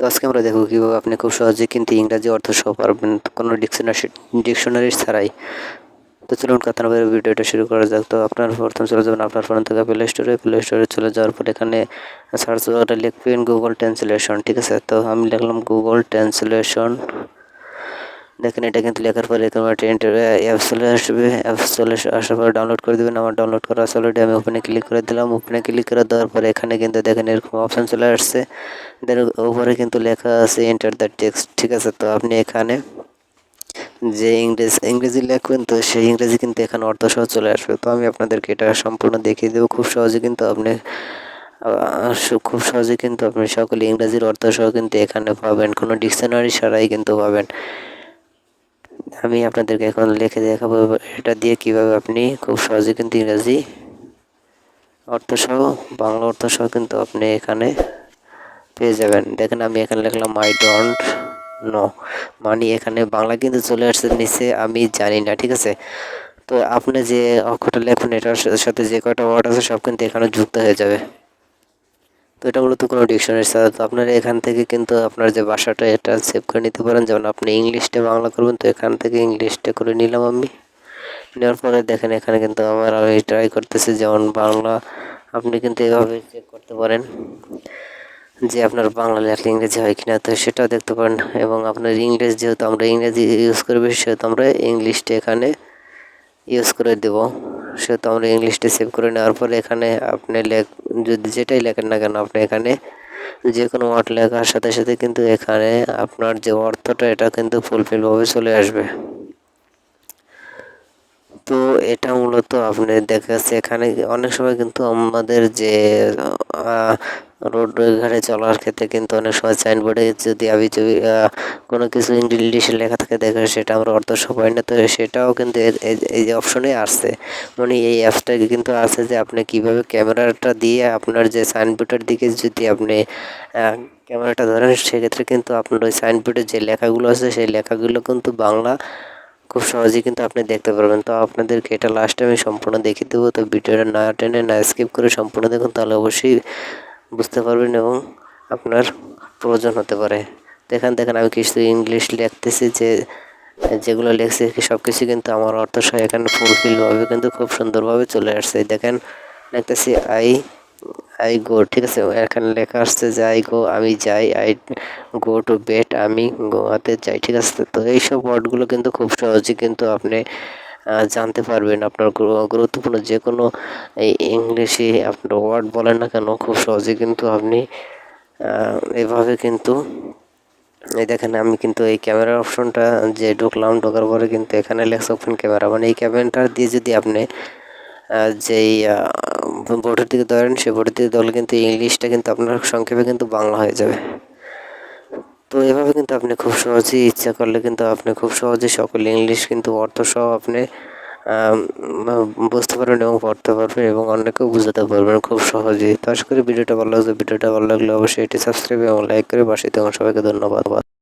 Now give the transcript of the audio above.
আজকে আমরা দেখব কীভাবে আপনি খুব সহজে কিন্তু ইংরাজি অর্থ সহ পারবেন কোনো ডিকশনারি ছাড়াই। তো চলুন কথা না বলে ভিডিওটা শুরু করা যাক। তো আপনার প্রথম চলে যাবেন আপনার ফোন থেকে প্লে স্টোরে চলে যাওয়ার পর এখানে সার্চ বারে লিখবেন গুগল ট্রান্সলেশন, ঠিক আছে। তো আমি লিখলাম গুগল ট্রান্সলেশন। দেখেন এটা কিন্তু লেখার পরে তোমার অ্যাপ চলে আসবে। অ্যাপস চলে আসার পর ডাউনলোড করে দেবেন। আমার ডাউনলোড করা আছে অলরেডি। আমি ওপেনে ক্লিক করে দিলাম। ওপেনে ক্লিক করে দেওয়ার পরে এখানে কিন্তু দেখেন এরকম অপশান চলে আসছে। দেন উপরে কিন্তু লেখা আছে এন্টার দ্য টেক্সট, ঠিক আছে। তো আপনি এখানে যে ইংরেজি লিখবেন, তো সেই ইংরেজি কিন্তু এখানে অর্থসহ চলে আসবে। তো আমি আপনাদেরকে এটা সম্পূর্ণ দেখিয়ে দেবো। খুব সহজে কিন্তু আপনি সকলে ইংরেজির অর্থসহ কিন্তু এখানে পাবেন, কোনো ডিকশনারি ছাড়াই কিন্তু পাবেন। আমি আপনাদেরকে এখন লিখে দেখাবো এটা দিয়ে কিভাবে আপনি খুব সহজে কিন্তু ইংরাজি অর্থসহ বাংলা অর্থসহ কিন্তু আপনি এখানে পেয়ে যাবেন। দেখেন আমি এখানে লিখলাম আই ডোন্ট নো, মানে এখানে বাংলা কিন্তু চলে আসছে নিচে আমি জানি না, ঠিক আছে। তো আপনি যে অক্ষরটা লেখুন এটার সাথে যে কয়টা ওয়ার্ড আছে সব কিন্তু এখানে যুক্ত হয়ে যাবে। তো এটা মূলত কোনো ডিকশনারি ছাড়া। তো আপনারা এখান থেকে কিন্তু আপনার যে ভাষাটা এটা সেভ করে নিতে পারেন। যেমন আপনি ইংলিশটা বাংলা করবেন, তো এখান থেকে ইংলিশটা করে নিলাম আমি। নেওয়ার পরে দেখেন এখানে কিন্তু আমি ট্রাই করতেছি যেমন বাংলা। আপনি কিন্তু এভাবে চেক করতে পারেন যে আপনার বাংলা লেখা ইংরেজি হয় কিনা, তো সেটাও দেখতে পারেন। এবং আপনার ইংরেজি যেহেতু আমরা ইংরেজি ইউজ করবো সেহেতু আমরা ইংলিশটা এখানে ইউজ করে দেব। সেহেতু আমরা ইংলিশটা সেভ করে নেওয়ার পরে এখানে আপনি যদি যেটাই লেখেন না কেন আপনি এখানে যে কোনো ওয়ার্ড লেখার সাথে সাথে কিন্তু এখানে আপনার যে অর্থটা এটা কিন্তু ফুলফিলভাবে চলে আসবে। তো এটা মূলত আপনি দেখা যাচ্ছে এখানে অনেক সময় কিন্তু আমাদের যে রোড ঘাটে চলার ক্ষেত্রে কিন্তু অনেক সময় সাইনবোর্ডে যদি কোনো কিছু ইংলিশে লেখা থাকে দেখে সেটা আমরা অর্থ সহ পাই না, তো সেটাও কিন্তু এই যে অপশনে আসছে, মানে এই অ্যাপসটা কিন্তু আছে যে আপনি কিভাবে ক্যামেরাটা দিয়ে আপনার যে সাইনবোর্ডের দিকে যদি আপনি ক্যামেরাটা ধরেন সেক্ষেত্রে কিন্তু আপনার ওই সাইনবোর্ডের যে লেখাগুলো আছে সেই লেখাগুলো কিন্তু বাংলা খুব সহজেই কিন্তু আপনি দেখতে পারবেন। তো আপনাদেরকে এটা লাস্টে আমি সম্পূর্ণ দেখিয়ে দেবো। তো ভিডিওটা না টেনে না স্কিপ করে সম্পূর্ণ দেখুন, তাহলে অবশ্যই বুঝতে পারবেন এবং আপনার প্রয়োজন হতে পারে। দেখেন আমি কিছু ইংলিশ লিখতেছি, যেগুলো লিখছি সব কিছু কিন্তু আমার অর্থ সহ এখানে ফুলফিলভাবে কিন্তু খুব সুন্দরভাবে চলে আসছে। দেখেন লিখতেছি আই গো, ঠিক আছে। এখানে লেখা আসছে যে আই গো আমি যাই, আই গো টু বেড আমি গোয়াতে যাই, ঠিক আছে। তো এইসব ওয়ার্ডগুলো কিন্তু খুব সহজে কিন্তু আপনি জানতে পারবেন। আপনার গুরুত্বপূর্ণ যে কোনো এই ইংলিশে আপনার ওয়ার্ড বলেন না কেন খুব সহজে কিন্তু আপনি এভাবে কিন্তু এই দেখেন আমি কিন্তু এই ক্যামেরা অপশনটা যে ঢোকার পরে কিন্তু এখানে লেখা ওপেন ক্যামেরা, মানে এই ক্যামেরাটা দিয়ে যদি আপনি যেই বোর্ডের দিকে ধরেন সেই বোর্ডের দিকে ধরলে কিন্তু ইংলিশটা কিন্তু আপনার সংক্ষেপে কিন্তু বাংলা হয়ে যাবে। তো এভাবে কিন্তু আপনি খুব সহজেই ইচ্ছা করলে কিন্তু আপনি খুব সহজেই সকল ইংলিশ কিন্তু অর্থ সহ আপনি বুঝতে পারবেন এবং পড়তে পারবেন এবং অন্যকেও বুঝাতে পারবেন খুব সহজেই। তো আশা করি ভিডিওটা ভালো লাগবে। ভিডিওটা ভালো লাগলে অবশ্যই এটি সাবস্ক্রাইব এবং লাইক করে পাশে থাকুন। সবাইকে ধন্যবাদ।